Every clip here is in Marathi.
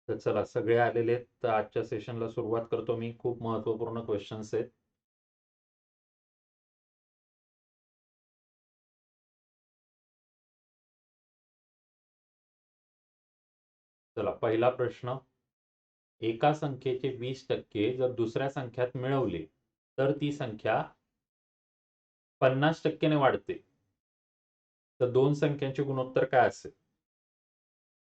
तर चला सगळे आलेले आहेत. तर आजच्या सेशनला सुरुवात करतो मी. खूप महत्त्वपूर्ण क्वेश्चन्स आहेत. चला पहिला प्रश्न. एका संख्येचे 20% जर दुसऱ्या संख्यात मिळवले तर ती संख्या 50% ने वाढते. तर दोन संख्यांचे गुणोत्तर काय असेल?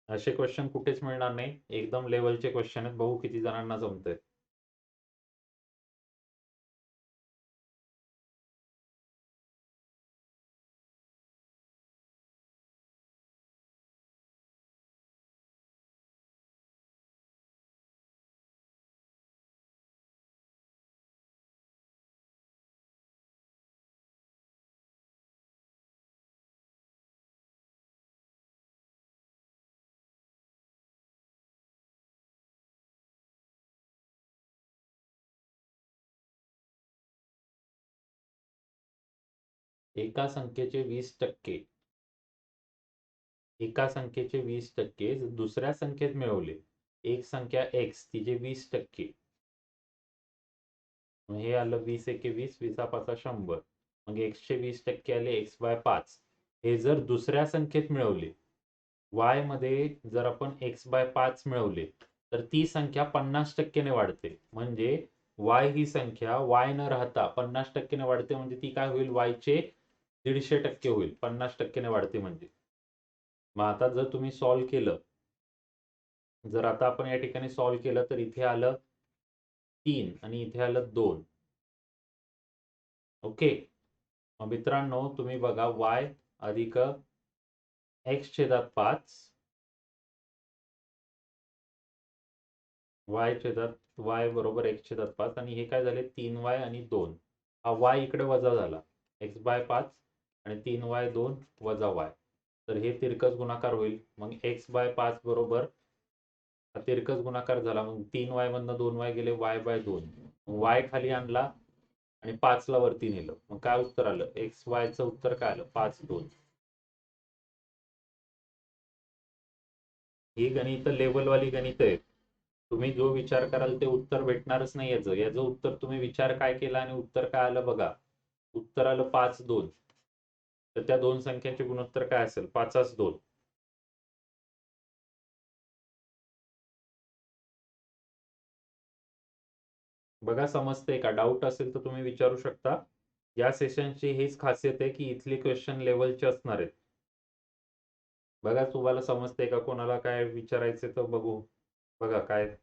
असे क्वेश्चन कुठेच मिळणार नाही. एकदम लेवलचे क्वेश्चन आहेत. बघू किती जणांना जमतंय. एका संख्येचे 20%. एका संख्येचे 20% जर दुसऱ्या संख्येत मिळवले. एक संख्या x तिचे 20%. मग हे आलं 20 एके 20, 20 100. मग x चे 20% आले x/5. हे जर दुसऱ्या संख्येत मिळवले. y मध्ये जर आपण x/5 मिळवले तर ती संख्या 50% ने वाढते. म्हणजे y ही संख्या y न राहता 50% ने वाढते. म्हणजे ती काय होईल? y चे 150% होईल. 50% ने वाढते म्हणजे. मग आता जर तुम्ही सॉल्व्ह केलं. जर आता आपण या ठिकाणी सॉल्व्ह केलं तर इथे आलं 3 आणि इथे आलं 2. ओके. मग मित्रांनो तुम्ही बघा y अधिक x/5 y बरोबर x/5 आणि हे काय झाले 3y आणि 2. हा y इकडे वजा झाला. x/5 आणि 3y2 वजा y. तर हे तिरकस गुणाकार होईल. मग x/5 बरोबर हा तिरकस गुणाकार झाला. मग 3y मधनं 2y गेले y/2. y खाली आणला आणि 5 ला वरती नेलं. मग काय उत्तर आलं? xy चं उत्तर काय आलं? 5 2. ही गणित लेवलवाली गणित आहेत. तुम्ही जो विचार कराल ते उत्तर भेटणारच नाही. याचं उत्तर तुम्ही विचार काय केला आणि उत्तर काय आलं बघा. उत्तर आलं 5 2. तर त्या दोन संख्यांचे गुणोत्तर काय असेल? 5 2. बघा समजतंय का? डाऊट असेल तर तुम्ही विचारू शकता. या सेशनची हीच खासियत आहे की इथली क्वेश्चन लेवलचे असणार आहेत. बघा तुम्हाला समजतंय का? कोणाला काय विचारायचं तर बघू. बघा काय.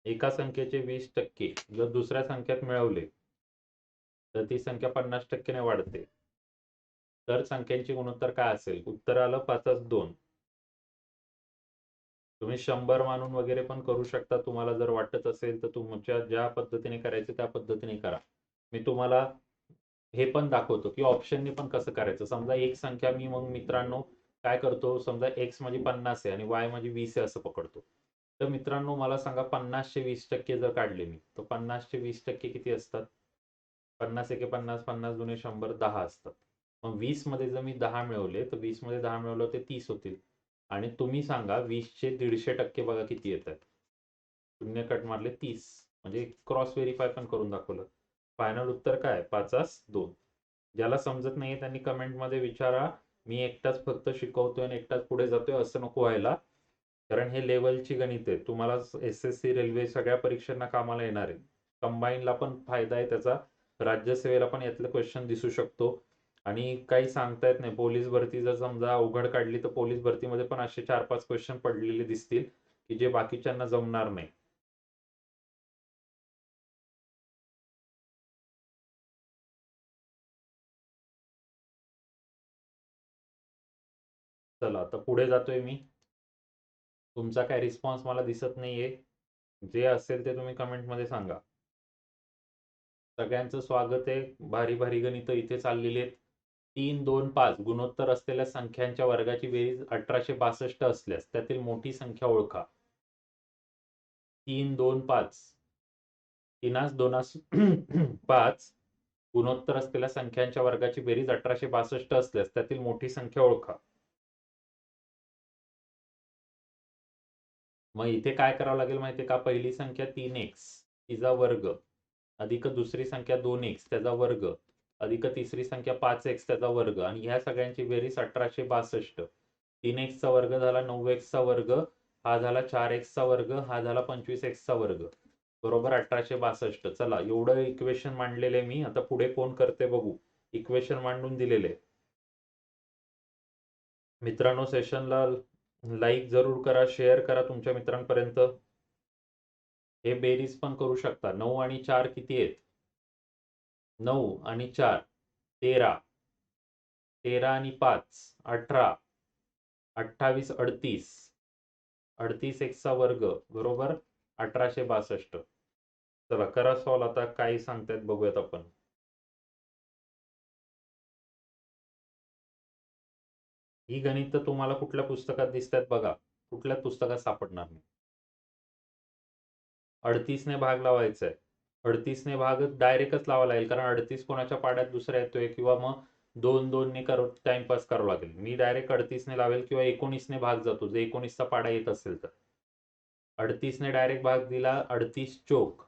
एका संख्येचे 20% जर दुसऱ्या संख्येत मिळवले तर ती संख्या 50% ने वाढते. तर संख्यांचे गुणोत्तर काय असेल? उत्तर आलं 5 2. तुम्ही 100 मानून वगैरे पण करू शकता. तुम्हाला जर वाटत असेल तर तुमच्या ज्या पद्धतीने करायचं त्या पद्धतीने करा. मी तुम्हाला हे पण दाखवतो की ऑप्शनने पण कसं करायचं. समजा एक संख्या मी मग मित्रांनो काय करतो. समजा x माझी 50 आहे आणि y माझी 20 आहे असं पकडतो. तर मित्रांनो मला सांगा 50 चे 20% जर काढले मी तर 50 चे 20% किती असतात? 50 एके 50, 50 दुणे 100, 10 असतात. मग 20 मध्ये जर मी 10 मिळवले तर 20 मध्ये 10 मिळवलं ते 30 होतील. आणि तुम्ही सांगा 20 चे 150% बघा किती येतात. शून्य कट मारले 30. म्हणजे क्रॉस व्हेरीफाय पण करून दाखवलं. फायनल उत्तर काय? 5 2. ज्याला समजत नाहीये त्यांनी कमेंटमध्ये विचारा. मी एकटाच फक्त शिकवतोय आणि एकटाच पुढे जातोय असं नको व्हायला. कारण हे लेवलची गणित आहे. तुम्हाला SSC रेल्वे सगळ्या परीक्षांना कामाला येणार आहे. कंबाईनला पण फायदा आहे त्याचा. राज्यसेवेला पण यातलं क्वेश्चन दिसू शकतो. आणि काही सांगता येत नाही. पोलीस भरती जर समजा अवघड काढली तर पोलीस भरतीमध्ये पण असे 4-5 क्वेश्चन पडलेले दिसतील की जे बाकीच्यांना जमणार नाही. चला आता पुढे जातोय मी. तुमचा काय रिस्पॉन्स मला दिसत नाहीये. जे असेल ते तुम्ही कमेंटमध्ये सांगा. सगळ्यांचं स्वागत आहे. भारी भारी गणितं इथे चाललेली आहेत. 3 2 5 गुणोत्तर असलेल्या संख्यांच्या वर्गाची बेरीज 1862 असल्यास त्यातील मोठी संख्या ओळखा. 3 2 5. 3 2 5 गुणोत्तर असलेल्या संख्यांच्या वर्गाची बेरीज 1862 असल्यास त्यातील मोठी संख्या ओळखा. मग इथे काय करावं लागेल माहितीये का? पहिली संख्या 3x तिचा वर्ग अधिक दुसरी संख्या 2x त्याचा वर्ग अधिक तिसरी संख्या 5x त्याचा वर्ग आणि ह्या सगळ्यांची बेरीज 1862. 3x चा वर्ग झाला 9x चा वर्ग, हा झाला 4x चा वर्ग, हा झाला 25x चा वर्ग, बरोबर 1862. चला एवढं इक्वेशन मांडलेले मी. आता पुढे कोण करते बघू. इक्वेशन मांडून दिलेले. मित्रांनो सेशनला लाईक जरूर करा, शेअर करा तुमच्या मित्रांपर्यंत. हे बेरीज पण करू शकता. 9 आणि 4 किती आहेत? 9 आणि 4 13, 13 आणि 5 18, 28 38, 38 x चा वर्ग बरोबर 1862. चला करा सॉल्व. आता काय सांगतायत बघूयात आपण. ही गणित तुम्हाला कुठल्या पुस्तकात दिसतात बघा. कुठल्या पुस्तकात सापडणार नाही. 38 ने भाग लावायचा आहे. 38 ने भाग डायरेक्टच लावा लागेल, कारण 38 कोणाच्या पाड्यात दुसऱ्या येतोय किंवा मग 2 ने टाइमपास करावं लागेल. मी डायरेक्ट 38 ने लावेल किंवा 19 ने भाग जातो जर 19 चा पाडा येत असेल तर. 38 ने डायरेक्ट भाग दिला 38 चोक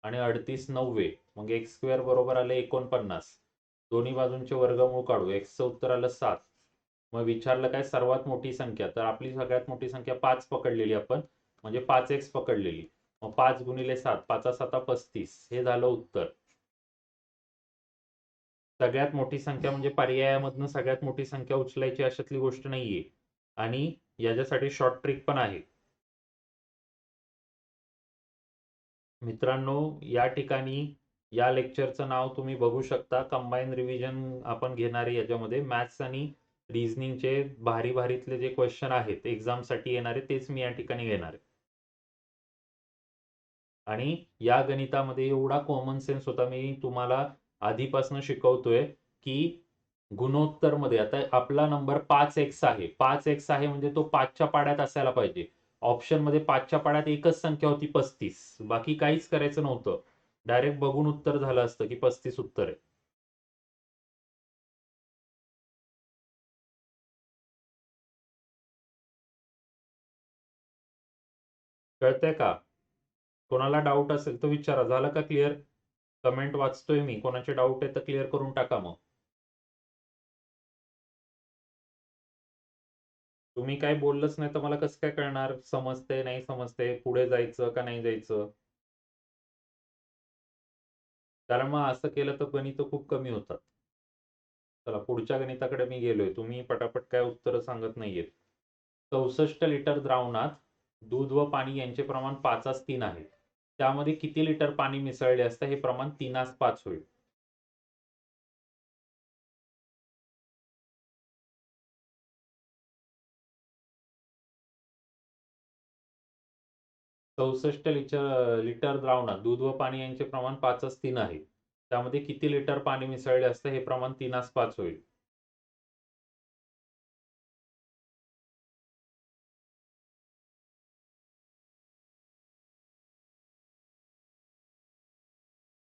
आणि 38 9वे, मग एक्स स्क्वेअर बरोबर आले 49. दोन्ही बाजूंचे वर्गमूळ काढू. एक्सचं उत्तर आलं 7. मग विचारलं काय सर्वात मोठी संख्या, तर आपली सगळ्यात मोठी संख्या 5 पकडलेली आपण, म्हणजे 5x पकडलेली. मग 5 गुणिले 7 5 7 35, हे झालं उत्तर. सगळ्यात मोठी संख्या म्हणजे पर्यायामधनं सगळ्यात मोठी संख्या उचलायची अशातली गोष्ट नाहीये. आणि याच्यासाठी शॉर्ट ट्रिक पण आहे मित्रांनो. या ठिकाणी या लेक्चरचं नाव तुम्ही बघू शकता. कंबाईन रिव्हिजन आपण घेणार आहे. याच्यामध्ये मॅथ्स आणि रिझनिंगचे भारी भारीतले जे क्वेश्चन आहेत एक्झामसाठी येणारे तेच मी या ठिकाणी घेणार आहे. आणि या गणितामध्ये एवढा कॉमन सेन्स होता. मी तुम्हाला आधीपासून शिकवतोय की गुणोत्तर मध्ये आता आपला नंबर 5x आहे. 5x आहे म्हणजे तो 5च्या पाड्यात असायला पाहिजे. ऑप्शन मध्ये 5च्या पाड्यात एकच संख्या होती 35. बाकी काहीच करायचं नव्हतं. डायरेक्ट बघून उत्तर झालं असतं की 35 उत्तर आहे. कळतंय का? कोणाला डाऊट असेल तर विचारा. झालं का क्लिअर? कमेंट वाचतोय मी. कोणाचे डाऊट आहे तर क्लिअर करून टाका. मग तुम्ही काय बोललंच नाही तर मला कसं काय कळणार समजते नाही समजते, पुढे जायचं का नाही जायचं? कारण मग असं केलं तर गणित खूप कमी होतात. चला पुढच्या गणिताकडे मी गेलोय. तुम्ही पटापट काय उत्तर सांगत नाहीयेत. 64 लिटर द्रावणात दूध व पाणी यांचे प्रमाण 5:3 आहे. त्यामध्ये किती लिटर पाणी मिसळले असता हे प्रमाण 3:5 होईल? चौसष्ट लिटर द्रावणात दूध व पाणी यांचे प्रमाण 5:3 आहे. त्यामध्ये किती लिटर पाणी मिसळले असते हे प्रमाण 3:5 होईल?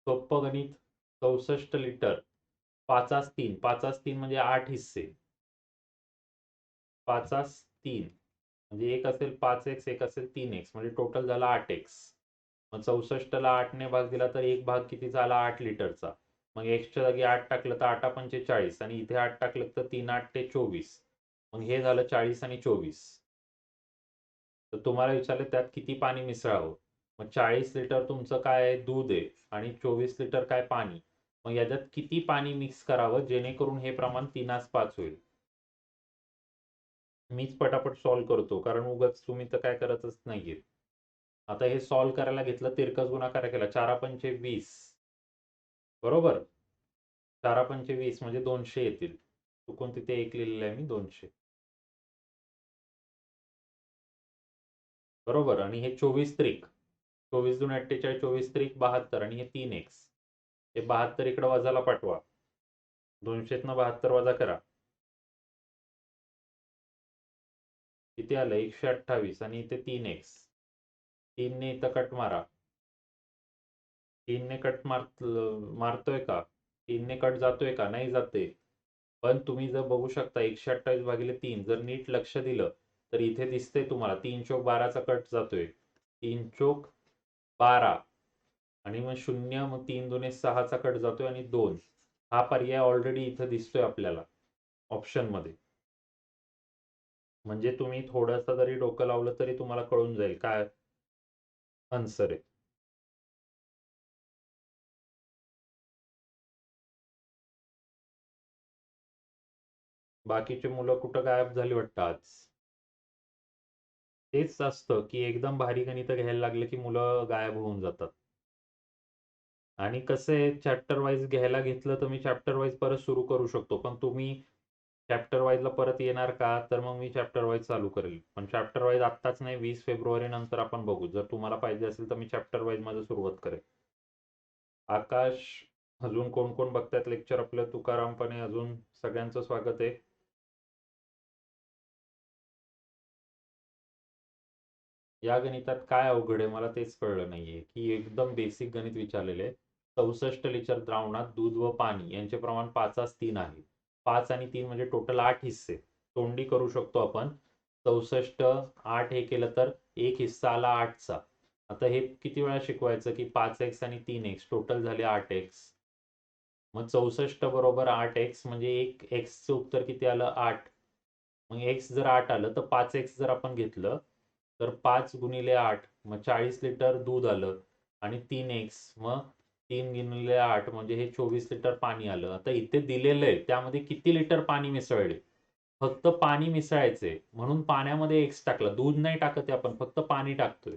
सोप्पं गणित. 64 लिटर 5:3, 5:3 म्हणजे 8 हिस्से. 5:3 म्हणजे एक असेल 5x एक असेल 3x, म्हणजे टोटल झाला 8x. मग 64ला 8ने भाग दिला तर एक भाग किती झाला 8 लिटरचा. मग एक्सच्या जागी 8 टाकलं तर 8 45 आणि इथे 8 टाकलं तर 3 8 ते 24. मग हे झालं 40 आणि 24. तर तुम्हाला विचारलं त्यात किती पाणी मिसळावं. मग 40 लिटर तुमचं काय दूध आहे आणि 24 लिटर काय पाणी. मग याच्यात किती पाणी मिक्स करावं जेणेकरून हे प्रमाण 3:5 होईल? मीच पटापट सॉल्व करतो कारण उगाच तुम्ही तर काय करतच नाहीये. आता हे सॉल्व करायला घेतलं तिरकस गुणाकार केला 4×5 20, बरोबर. 4×5 20 म्हणजे 200 येतील. चुकून तिथे एक लिहिलेलं आहे मी 200, बरोबर. आणि हे 24 त्रिक 24 दून 48 24 त्रिक 72 आणि हे 3x. हे 72 इकडे वजाला पाठवा. 200तनं 72 वजा करा. किती आलं 128 आणि इथे 3x. 3 ने इथं कट मारा. 3 ने कट मारतोय का? 3 ने कट जातोय का? नाही जाते. पण तुम्ही जर बघू शकता 128/3 जर नीट लक्ष दिलं तर इथे दिसते तुम्हाला 3 चोक 12चा कट जातोय. 3 चोक 12 आणि मग 0, मग 3 दुने 6चा कट जातोय आणि 2. हा पर्याय ऑलरेडी इथं दिसतोय आपल्याला ऑप्शन मध्ये. म्हणजे तुम्ही थोडंसं जरी डोकं लावलं तरी तुम्हाला कळून जाईल काय आन्सर आहे. बाकीची मुलं कुठं गायब झाली वाटतं आज. तेच असतं की एकदम भारी गणित घ्यायला लागले की मुलं गायब होऊन जातात. आणि कसं आहे चॅप्टर वाईज घ्यायला घेतलं तर मी चॅप्टर वाईज परत सुरू करू शकतो, पण तुम्ही चॅप्टर वाईजला परत येणार का? तर मग मी चॅप्टर वाईज चालू करेल, पण चॅप्टर वाईज आत्ताच नाही, 20 फेब्रुवारी नंतर आपण बघू. जर तुम्हाला पाहिजे असेल तर मी चॅप्टर वाईज मध्ये सुरुवात करेल. आकाश, अजून कोण कोण बघतायत लेक्चर आपलं? तुकारामपणे अजून सगळ्यांचं स्वागत आहे. या गणितात काय अवघड आहे मला तेच कळलं नाहीये, की एकदम बेसिक गणित विचारलेले आहे. 64 लिटर द्रावणात दूध व पाणी यांचे प्रमाण 5:3 आहे. 5 आणि 3 म्हणजे टोटल 8 हिस्से. तोंडी करू शकतो आपण. 64 8 हे केलं तर एक हिस्सा आला 8चा. आता हे किती वेळा शिकवायचं की 5x आणि 3x टोटल झाले 8x. मग 64 बरोबर 8x म्हणजे एक एक्सचं उत्तर किती आलं? 8. मग एक्स जर 8 आलं तर 5x जर आपण घेतलं तर 5 गुणिले 8 मग 40 लिटर दूध आलं आणि 3x मग 3 गुणिले 8 म्हणजे हे 24 लिटर पाणी आलं. आता इथे दिलेलं आहे त्यामध्ये किती लिटर पाणी मिसळले? फक्त पाणी मिसळायचंय म्हणून पाण्यामध्ये एक्स टाकला. दूध नाही टाकत आहे आपण, फक्त पाणी टाकतोय.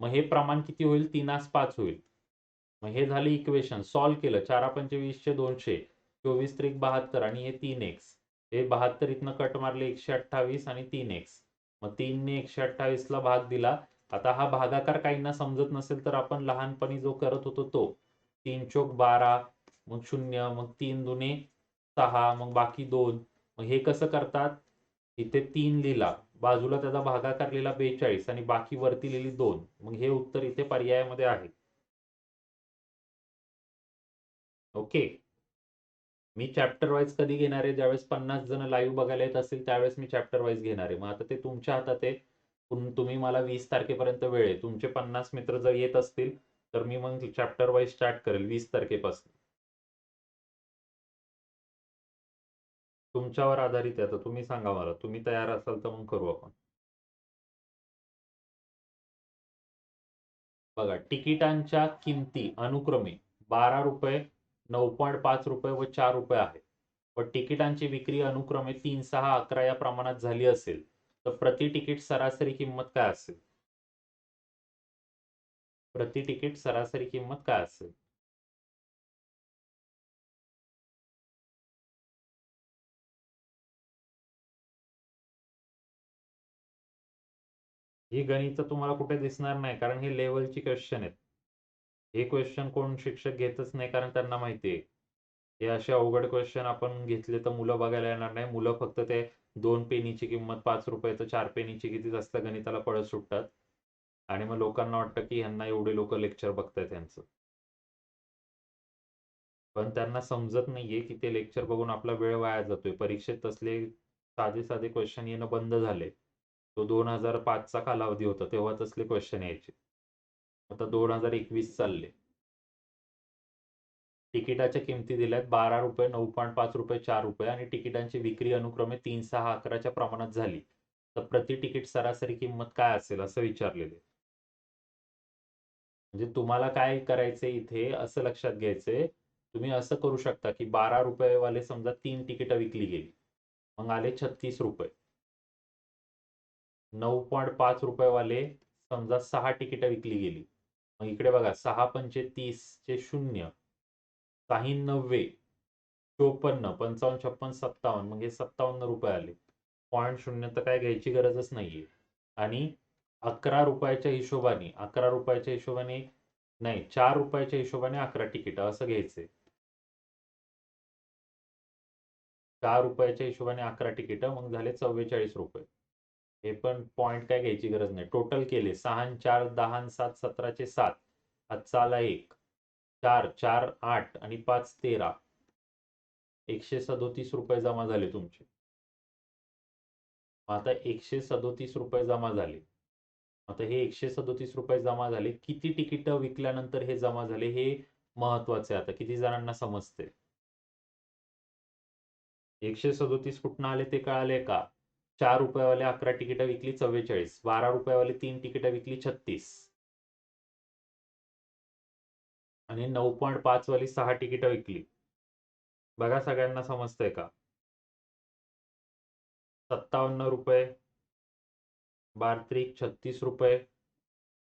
मग हे प्रमाण किती होईल? 3:5 होईल. मग हे झाले इक्वेशन. सॉल्व्ह केलं. 4×5 = 200. 24×3 = 72 आणि हे 3x. हे 72 इथनं कट मारले 128 आणि 3x. मग 3 ने 128ला भाग दिला. आता हा भागाकार काहींना समजत नसेल तर आपण लहानपणी जो करत होतो तो 3 चोक 12, मग 0, मग 3 दुने 6, मग बाकी 2. मग हे कसं करतात? इथे 3 लिहिला, बाजूला त्याचा भागाकार लिहिला 42 आणि बाकी वरती लिहिली 2. मग हे उत्तर इथे पर्यायामध्ये आहे. ओके. मी चॅप्टर वाईज कधी घेणार आहे? ज्यावेळेस 50 जण लाईव्ह बघायला येत असतील त्यावेळेस मी चॅप्टर वाईज घेणार आहे. मग आता ते तुमच्या हातात आहे. तुम्ही मला 20 तारखेपर्यंत वेळ आहे. तुमचे 50 मित्र जर येत असतील तर मी मग चॅप्टर वाईज स्टार्ट करेल 20 तारखेपासून. तुमच्यावर आधारित आहे. आता तुम्ही सांगा मला, तुम्ही तयार असाल तर मग करू आपण. बघा, तिकिटांच्या किमती अनुक्रमे 12 रुपये, 9.5 रुपये व 4 रुपये आहे. व तिकिटांची विक्री अनुक्रमे 3, 6, 11 या प्रमाणात झाली असेल तर प्रति तिकीट सरासरी किंमत काय असेल? प्रति तिकीट सरासरी किंमत काय असेल? ही गणित तुम्हाला कुठे दिसणार नाही कारण हे लेवलची क्वेश्चन आहेत. हे क्वेश्चन कोण शिक्षक घेतच नाही कारण त्यांना माहिती आहे हे असे अवघड क्वेश्चन आपण घेतले तर मुलं बघायला येणार नाही. मुलं फक्त ते 2 पेनीची किंमत 5 रुपये तर 4 पेनीची किती जास्त गणिताला पळत सुटतात आणि मग लोकांना वाटतं की ह्यांना एवढे लोक लेक्चर बघतायत त्यांचं. पण त्यांना समजत नाहीये की ते लेक्चर बघून आपला वेळ वाया जातोय. परीक्षेत तसले साधे साधे क्वेश्चन येणं बंद झाले. तो 2005चा कालावधी होता तेव्हा तसले क्वेश्चन यायचे. आता 2021 चालले. तिकिटाच्या किमती दिल्यात 12 रुपये, 9.5 रुपये, 4 रुपये आणि तिकिटांची विक्री अनुक्रमे 3, 6, 11च्या प्रमाणात झाली तर प्रति तिकीट सरासरी किंमत काय असेल असं विचारलेले. म्हणजे तुम्हाला काय करायचंय इथे असं लक्षात घ्यायचंय. तुम्ही असं करू शकता की 12 रुपये वाले समजा 3 तिकीटं विकली गेली, मग आले 36 रुपये. 9.5 रुपये वाले समजा 6 तिकीटं विकली गेली, मग इकडे बघा 6×5 = 30 चे 0, 6×9 = 54, 55, 56, 57, मग हे 57 रुपये आले. 0.0 तर काय घ्यायची गरजच नाहीये. आणि 11 रुपयाच्या हिशोबाने 11 रुपयाच्या हिशोबाने नाही 4 रुपयाच्या हिशोबाने 11 तिकीटं असं घ्यायचंय. 4 रुपयाच्या हिशोबाने 11 तिकीटं मग झाले 44 रुपये. हे पण पॉईंट काय घ्यायची गरज नाही. टोटल केले 6 आणि 4 10 आणि 7 17चे 7. आजचा आला 1. 4 4 8 आणि 5 13. 137 रुपये जमा झाले तुमचे. आता 137 रुपये जमा झाले. आता हे 137 रुपये जमा झाले. किती तिकीट विकल्यानंतर हे जमा झाले हे महत्वाचे. आता किती जणांना समजते? 137 कुठनं आले ते कळाले का? 4 रुपयावाले 11 तिकीट विकली 44, 12 रुपयावाले 3 तिकीट विकली 36 आणि 9.5 वाली 6 तिकीट विकली. बघा सगळ्यांना समजतंय का? 57 रुपये, 12 36 रुपये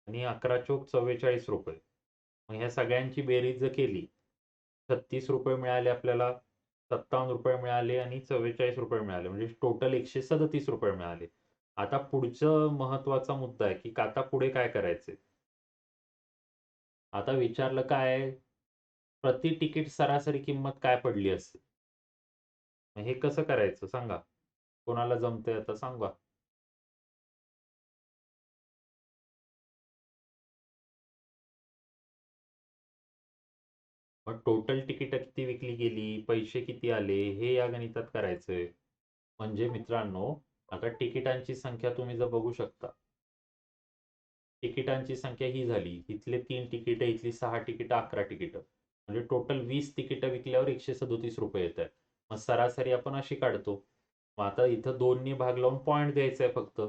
आणि 11 चौक 44 रुपये. मग ह्या सगळ्यांची बेरीज जर केली, 36 रुपये मिळाले आपल्याला, 57 रुपये मिळाले आणि 44 रुपये मिळाले, म्हणजे टोटल 137 रुपये मिळाले. आता पुढचं महत्वाचा मुद्दा आहे की आता पुढे काय करायचे. आता विचारलं काय, प्रति तिकीट सरासरी किंमत काय पडली असेल. हे कसं करायचं सांगा, कोणाला जमतंय आता सांगा. मग टोटल तिकीट किती विकली गेली, पैसे किती आले, हे या गणितात करायचंय. म्हणजे मित्रांनो, आता तिकिटांची संख्या तुम्ही जर बघू शकता, तिकिटांची संख्या ही झाली, इथले 3 तिकीट, इथली 6 तिकीट, 11 तिकीट, म्हणजे टोटल 20 तिकीट विकल्यावर 137 रुपये येत आहेत. मग सरासरी आपण अशी काढतो. मग आता इथं 2 ने भाग लावून पॉईंट द्यायचा आहे फक्त.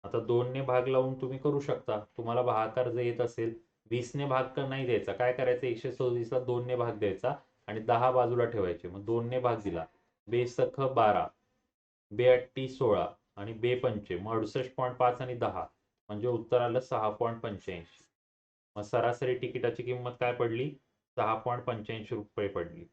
आता 2 ने भाग लावून तुम्ही करू शकता. तुम्हाला भागाकार जर येत असेल, 20 ने भाग तर नाही द्यायचा. काय करायचं, 137ला 2 ने भाग द्यायचा आणि 10 बाजूला ठेवायचे. मग 2 ने भाग दिला, बेसख 12, बेअट्टी 16 आणि बेपंचे मग 68.5 आणि 10, म्हणजे उत्तर आलं 6.85. मग सरासरी तिकिटाची किंमत काय पडली, 6.85 रुपये पडली.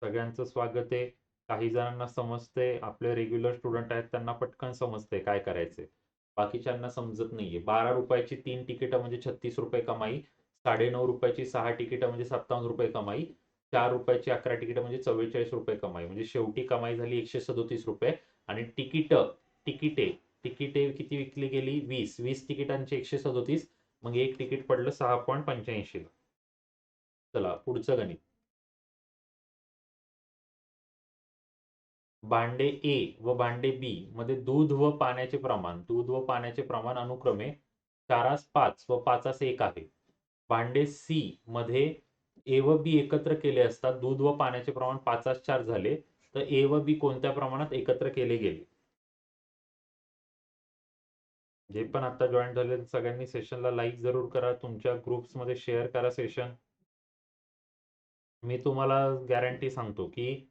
सगळ्यांचं स्वागत आहे. काही जणांना समजते, आपले रेग्युलर स्टुडंट आहेत त्यांना पटकन समजते काय करायचे, बाकीच्यांना समजत नाहीये. 12 रुपयाची 3 तिकीट म्हणजे 36 रुपये कमाई, 9.5 रुपयाची 6 तिकीट म्हणजे 57 रुपये कमाई, 4 रुपयाची 11 तिकीट म्हणजे 44 रुपये कमाई. म्हणजे शेवटी कमाई झाली 137 रुपये. आणि तिकिटे तिकिटे किती विकली गेली, 20 तिकिटांचे 137, मग एक तिकीट पडलं 6.85. चला पुढचं गणित. भांडे ए व भांडे बी मध्ये दूध व पाण्याचे प्रमाण अनुक्रमे 4:5 व 5:1 आहे. भांडे सी मध्ये ए व बी एकत्र केले असता दूध व पाण्याचे प्रमाण 5:4 झाले, तर ए व बी कोणत्या प्रमाणात एकत्र केले गेले. जे पण आता जॉईन झाले सगळ्यांनी सेशनला लाईक जरूर करा, तुमच्या ग्रुप्समध्ये शेअर करा सेशन. मी तुम्हाला गॅरंटी सांगतो की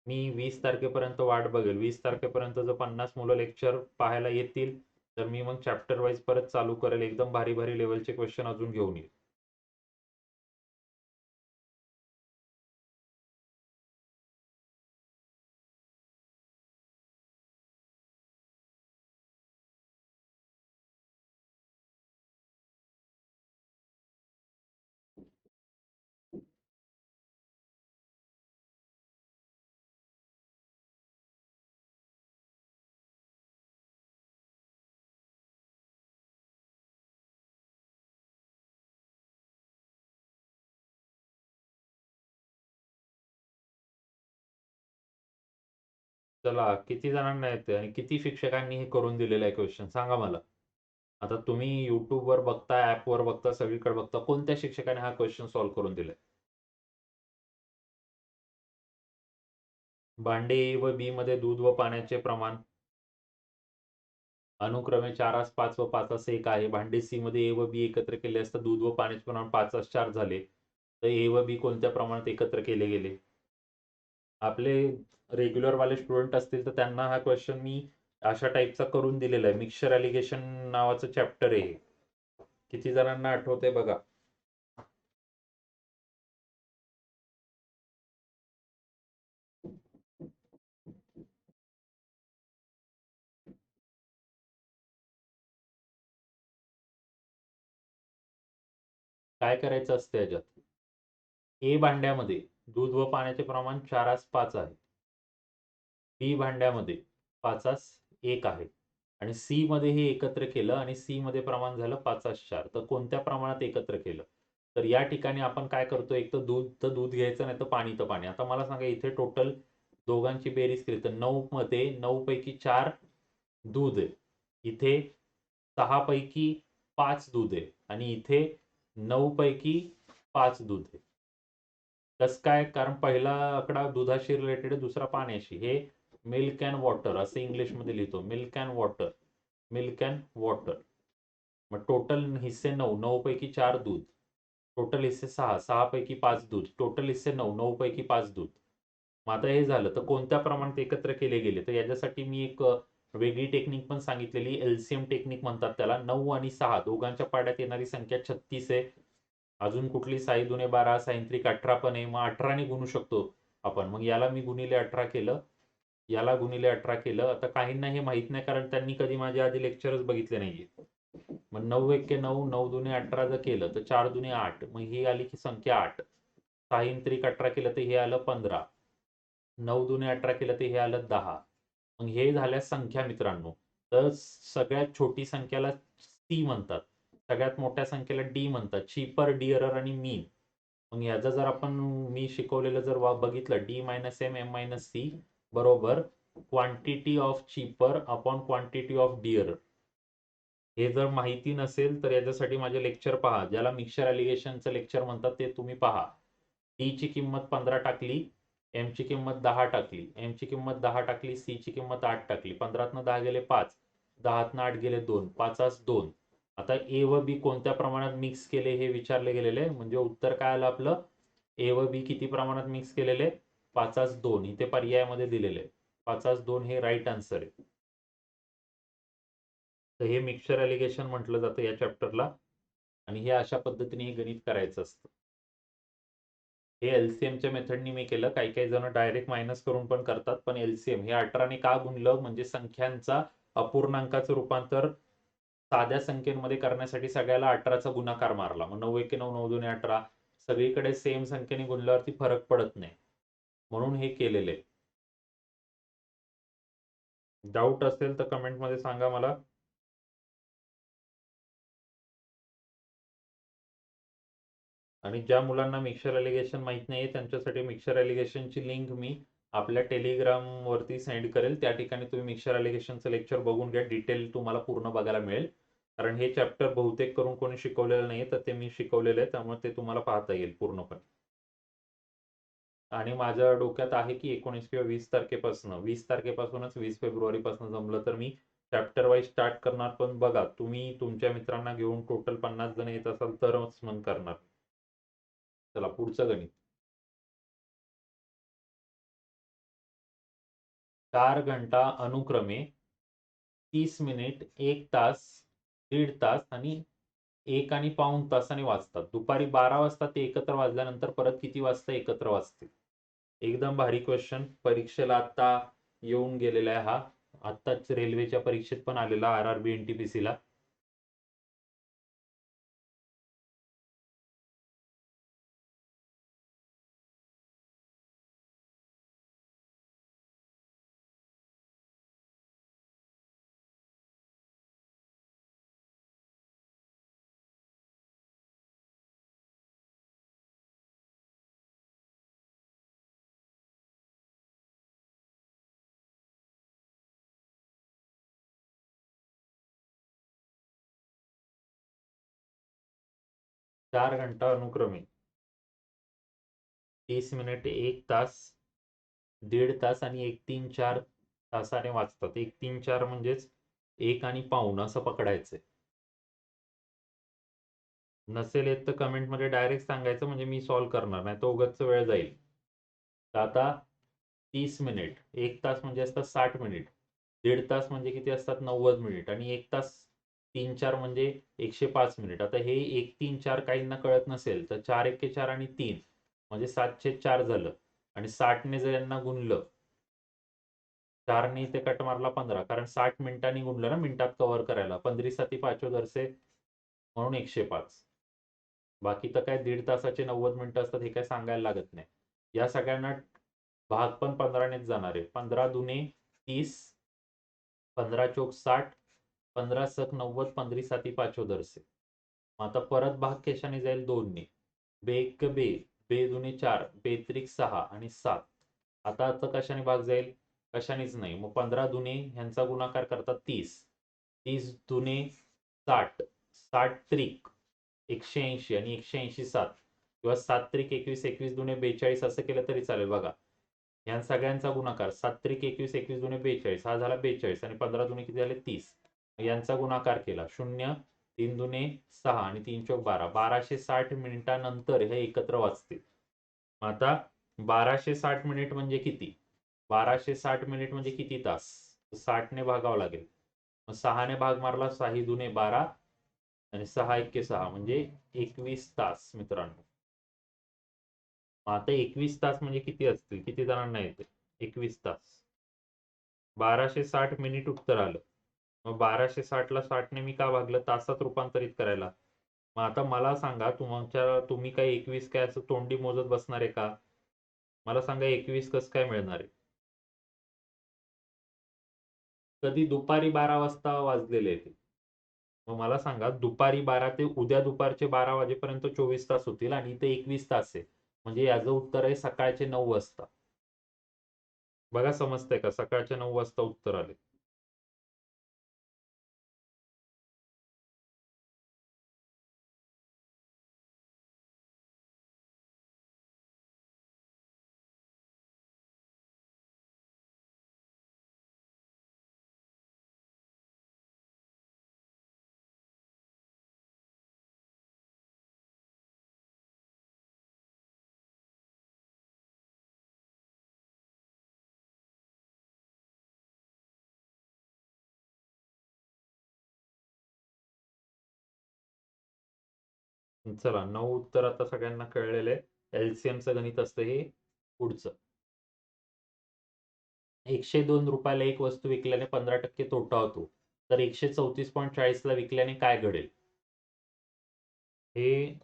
मी 20 तारखेपर्यंत वाट बघेल. 20 तारखेपर्यंत जर 50 मुलं लेक्चर पाहायला येतील तर मी मग चॅप्टर वाईज परत चालू करेल, एकदम भारी भारी लेवलचे क्वेश्चन अजून घेऊन येईल. चला, किती जणांना येते आणि किती शिक्षकांनी हे करून दिलेलं आहे क्वेश्चन सांगा मला. आता तुम्ही युट्यूबवर बघता, ऍपवर बघता, सगळीकडे बघता, कोणत्या शिक्षकाने हा क्वेश्चन सॉल्व्ह करून दिलाय. भांडे ए व बी मध्ये दूध व पाण्याचे प्रमाण अनुक्रमे 4:5 व 5:1 आहे. भांडे सी मध्ये ए व बी एकत्र केले असता दूध व पाण्याचे प्रमाण 5:4 झाले, तर ए व बी कोणत्या प्रमाणात एकत्र केले गेले. आपले रेग्युलर वाले स्टुडंट असतील तर त्यांना हा क्वेश्चन मी अशा टाईपचा करून दिलेला आहे. मिक्सचर ॲलिगेशन नावाचं चॅप्टर आहे. किती जणांना आठवते बघा. काय करायचं असतं याच्यात, ए भांड्यामध्ये दूध व पाण्याचे प्रमाण 4:5 आहे, बी भांड्यामध्ये 5:1 आहे आणि सी मध्ये हे एकत्र केलं आणि सी मध्ये प्रमाण झालं 5:4. तर कोणत्या प्रमाणात एकत्र केलं, तर या ठिकाणी आपण काय करतो, एक तर दूध घ्यायचं, नाही तर पाणी. आता मला सांगा, इथे टोटल दोघांची बेरीज केली तर 9 मध्ये 9 पैकी 4 दूध आहे, इथे 6 पैकी 5 दूध आहे आणि इथे 9 पैकी 5 दूध आहे. कसं काय? कारण पहिला आकडा दुधाशी रिलेटेड आहे, दुसरा पाण्याशी. हे मिल्क अँड वॉटर असं इंग्लिशमध्ये लिहितो, milk and water, milk and water. मग टोटल हिस्से 9, 9 पैकी 4 दूध, टोटल हिस्से 6, 6 पैकी 5 दूध, टोटल हिस्से 9, 9 पैकी 5 दूध. मग आता हे झालं तर कोणत्या प्रमाणात एकत्र केले गेले, तर याच्यासाठी मी एक वेगळी टेक्निक पण सांगितलेली, एलसीएम टेक्निक म्हणतात त्याला. 9 आणि 6 दोघांच्या पाड्यात येणारी संख्या 36 आहे. अजून कुठली 6 दुने 12, 6 त्रिक 18 पण आहे. मग 18 ने गुणू शकतो आपण. मग याला मी गुणिले 18 केलं, याला गुणिले 18 केलं. आता काहींना हे माहित नाही, कारण त्यांनी कधी माझ्या आधी लेक्चरच बघितले नाहीये. मग 9 एक्के 9, 9 दुने 18 जर केलं तर 4 दुने 8, मग ही आली की संख्या 8. 6 त्रिक 18 केलं तर हे आलं 15. 9 दुने 18 केलं तर हे आलं 10. मग हे झाल्या संख्या मित्रांनो. तर सगळ्यात छोटी संख्याला सी म्हणतात, सगळ्यात मोठ्या संख्येला डी म्हणतात, चीपर, डिअरर आणि मीन. मग ह्याचं जर आपण मी शिकवलेलं जर बघितलं, D minus M, M minus C बरोबर quantity of cheaper upon quantity of dearer. हे जर माहिती नसेल तर याच्यासाठी माझे लेक्चर पहा, ज्याला मिक्सचर ॲलिगेशनचं लेक्चर म्हणतात, ते तुम्ही पहा. डी ची किंमत 15 टाकली, एम ची किंमत 10 टाकली, एम ची किंमत 10 टाकली, सी ची किंमत 8 टाकली. 15तनं 10 गेले 5, 10तनं 8 गेले 2, 5 2. आता ए व बी कोणत्या प्रमाणात मिक्स केले हे विचारले गेलेले, म्हणजे उत्तर काय आलं आपलं, ए व बी किती प्रमाणात मिक्स केलेले, 5 2. इथे पर्यायामध्ये दिलेले 5 2 हे राईट आन्सर आहे. तर हे मिक्सचर ॲलिगेशन म्हटलं जातं या चॅप्टरला, आणि हे अशा पद्धतीने हे गणित करायचं असतं. हे एलसीएमच्या मेथडनी मी केलं. काही काही जण डायरेक्ट मायनस करून पण करतात, पण एलसीएम हे 18 ने का गुणलं, म्हणजे संख्यांचा अपूर्णांकाचं रूपांतर साध्या संख्येमध्ये करण्यासाठी सगळ्याला 18चा गुणाकार मारला. मग 9 एके 9, 9 दुने 18, सगळीकडे सेम संख्येने गुणल्यावरती फरक पडत नाही, म्हणून हे केलेले. डाऊट असेल तर कमेंटमध्ये सांगा मला. आणि ज्या मुलांना मिक्सचर ॲलिगेशन माहित नाहीये त्यांच्यासाठी मिक्सचर ॲलिगेशनची लिंक मी आपल्या टेलिग्राम वरती सेंड करेल. त्या ठिकाणी तुम्ही मिक्सचर ॲलिगेशनचं लेक्चर बघून घ्या, डिटेल तुम्हाला पूर्ण बघायला मिळेल. कारण हे चॅप्टर बहुतेक करून कोणी शिकवलेलं नाही, तर ते मी शिकवलेलं आहे, त्यामुळे ते तुम्हाला पाहता येईल पूर्णपणे. आणि माझ्या डोक्यात आहे की 19 किंवा 20 तारखेपासून, 20 तारखेपासूनच 20 फेब्रुवारीपासून जमलं तर मी चॅप्टर वाईज स्टार्ट करणार. पण बघा, तुम्ही तुमच्या मित्रांना घेऊन टोटल 50 जण येत असाल तरच मन करणार. चला पुढचं गणित. 4 घंटा अनुक्रमे 30 मिनिट, 1 तास, 1.5 तास आणि 1 आणि पाऊण तासाने वाजतात. दुपारी 12 वाजता ते एकत्र वाजल्यानंतर परत किती वाजता एकत्र वाजतील? एकदम भारी क्वेश्चन, परीक्षेला आता येऊन गेलेला आहे हा. आत्ताच रेल्वेच्या परीक्षेत पण आलेला, आरआरबी एनटीपीसी ला. चार घंटा अनुक्रमे 30 मिनिट, 1 तास, 1.5 तास आणि 1 3 4 तासाने वाजतात. 1 3 4 म्हणजेच 1 आणि पाऊण असं पकडायचंय. नसेल येत तर कमेंटमध्ये डायरेक्ट सांगायचं, म्हणजे मी सॉल्व्ह करणार, नाही तर उगाच वेळ जाईल. तर आता 30 मिनिट, 1 तास म्हणजे असतात 60 मिनिट, 1.5 तास म्हणजे किती असतात 90 मिनिट, आणि 1 तास 3 4 म्हणजे 105 मिनिट. आता हे 1 3 4 काहींना कळत नसेल तर 4 1 4 आणि 3 म्हणजे 7/4 झालं, आणि 60 ने जर यांना गुणलं, 4 ने इथे कट मारला 15, कारण 60 मिनिटांनी गुणलं ना, मिनिटात कव्हर करायला, 15 साती 5 दरसे, म्हणून 105. बाकी तर काय 1.5 तासाचे 90 मिनिटं असतात, हे काय सांगायला लागत नाही. या सगळ्यांना भाग पण 15 नेच जाणार आहे. 15 दुने 30, 15 चोक 60, 15 सक 90, 15 साती 5 दरसे. मग आता परत भाग कशाने जाईल, 2 ने. बेक बे, बे दुने 4, बेत्रिक 6 आणि 7. आता आता कशाने भाग जाईल? कशानेच नाही. मग 15 दुने ह्यांचा गुणाकार करतात 30. 30 दुने 60. 60 त्रिक 180 आणि 180 7 किंवा 7 त्रिक 21, 21 दुने 42 असं केलं तरी चालेल बघा. ह्या सगळ्यांचा गुणाकार 7 त्रिक 21, 21 दुने 42 हा झाला 42 आणि 15 दुने किती झाले 30. यांचा गुणाकार केला 0, 3 दुने 6 आणि 3 चौक 12. 1260 मिनिटानंतर हे एकत्र वाचतील. आता 1260 मिनिट म्हणजे किती? 1260 मिनिट म्हणजे किती तास? 60 ने भागावं लागेल. मग 6 ने भाग मारला 6 दुने 12 आणि 6 एक्के 6 म्हणजे 21 तास मित्रांनो. मग आता 21 तास म्हणजे किती असतील? किती जणांना येते? 21 तास. 1260 मिनिट उत्तर आलं. मग 1260 ला 60 ने मी का भागलं? तासात रूपांतरित करायला. मग आता मला सांगा तुम्ही काय 21 काय असं तोंडी मोजत बसणार आहे का? मला सांगा 21 कसं काय मिळणार आहे? कधी दुपारी 12 वाजता वाजलेले आहे ते. मग मला सांगा दुपारी 12 ते उद्या दुपारचे 12 वाजेपर्यंत 24 तास होतील आणि इथे 21 तास आहे. म्हणजे याचं उत्तर आहे सकाळचे 9 वाजता. बघा समजतंय का? सकाळच्या 9 वाजता उत्तर आले. चला 9 उत्तर आता सगळ्यांना कळलेलं आहे. एलसीएमचं गणित असतं हे पुढचं. 102 रुपयाला एक वस्तू विकल्याने 15% तोटा होतो. तर 134.40 ला विकल्याने काय घडेल? हे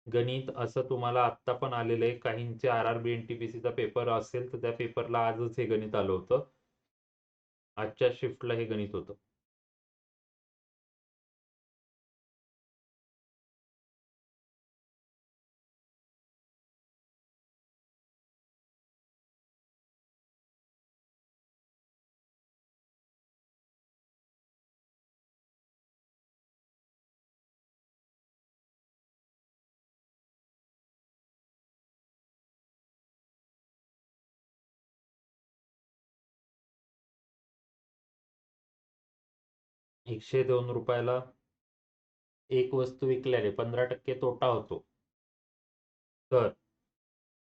गणित असं तुम्हाला आत्ता पण आलेलं आहे. काहींचे आरआरबी एनटीपीसीचा पेपर असेल तर त्या पेपरला आजच हे गणित आलं होतं. आजच्या शिफ्टला हे गणित होतं. ₹102 एक वस्तू विकल्याने 15% तोटा होतो. तर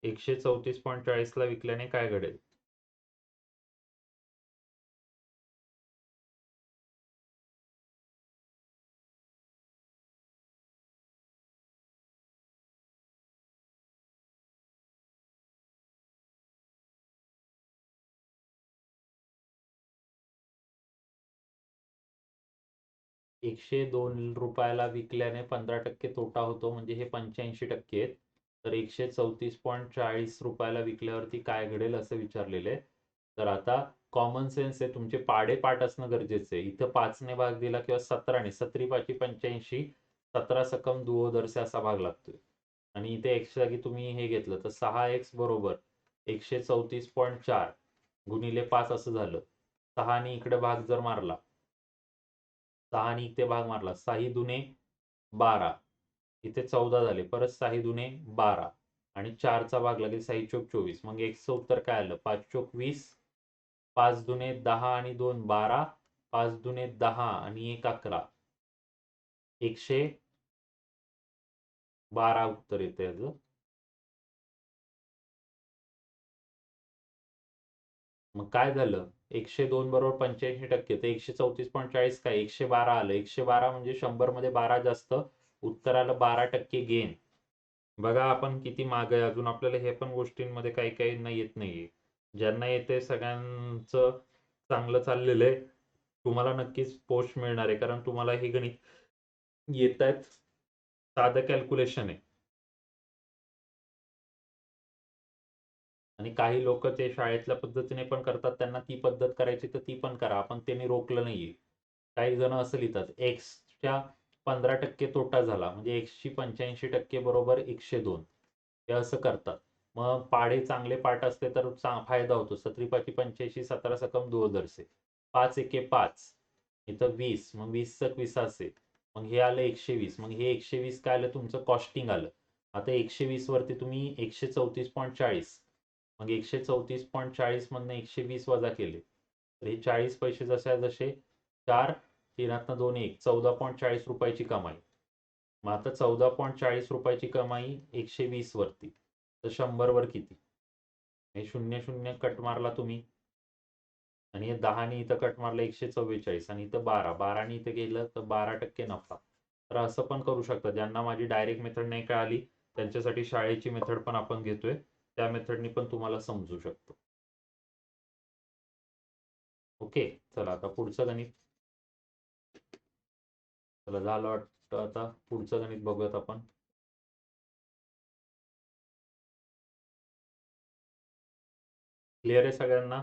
134.40 ला विकल्याने काय घडेल? 102 रुपयाला विकल्याने 15% तोटा होतो म्हणजे हे 85% आहेत. तर 134.40 रुपयाला विकल्यावरती काय घडेल असं विचारलेलं आहे. तर आता कॉमन सेन्स आहे, तुमचे पाडे पाठ असणं गरजेचं आहे. इथं 5 ने भाग दिला किंवा 17ने, 17 पाची 85, 17 सकम दुओदरसे असा भाग लागतोय. आणि इथे एक्स जागी तुम्ही हे घेतलं तर 6x बरोबर 134.4 गुणिले 5 असं झालं. 6 ने इकडे भाग जर मारला, 6 आणि इथे भाग मारला, 6 दुने 12, इथे 14 झाले, परत 6 दुने 12 आणि 4चा भाग लागेल 6 चोक 24. मग एक्सचं उत्तर काय आलं? 5 चोक 20, 5 दुने 10 आणि 2 12, 5 दुने 10 आणि 1 11, 112 उत्तर येते याचं. मग काय झालं? 102 बरोबर 85% तर 134.40 काय 112 आलं. 112 म्हणजे 100 मध्ये 12 जास्त, उत्तर आलं 12% गेन. बघा आपण किती माग आहे. अजून आपल्याला हे पण गोष्टींमध्ये काही काही येत नाहीये. ज्यांना येते सगळ्यांचं चांगलं चाललेलं आहे. तुम्हाला नक्कीच पोस्ट मिळणार आहे कारण तुम्हाला हे गणित येत आहेत. साधं कॅल्क्युलेशन आहे. आणि काही लोक ते शाळेतल्या पद्धतीने पण करतात, त्यांना ती पद्धत करायची तर ती पण करा. आपण त्यांनी रोखलं नाहीये. काही जण असं लिहितात एक्सच्या 15% तोटा झाला म्हणजे 185% बरोबर 102. हे असं करतात. मग पाढे चांगले पाठ असते तर फायदा होतो. 17×5 = 85, 17 सकम 2 दरसे. 5 एके 5, इथं 20, मग 20 सक 20 असे. मग हे आलं 120, मग हे 120 काय आलं तुमचं कॉस्टिंग आलं. आता 120 वरती तुम्ही 134.40, मग 134.40 मधनं 120 वजा केले तर हे 40 पैसे जसे जसे 4 3 2 1 14.40 रुपयाची कमाई. मग आता 14.40 रुपयाची कमाई 120 वरती तर 100 वर किती? हे 0 0 कट मारला तुम्ही आणि हे 10 ने इथं कट मारलं 144 आणि इथं 12 ने इथं गेलं तर 12% नफा. तर असं पण करू शकता. ज्यांना माझी डायरेक्ट मेथड नाही कळाली त्यांच्यासाठी शाळेची मेथड पण आपण घेतोय. त्या मेथडनी पण तुम्हाला समजू शकतो. ओके, चला आता पुढचं गणित. चला झालं वाटतं, आता पुढचं गणित बघूयात आपण. क्लिअर आहे सगळ्यांना?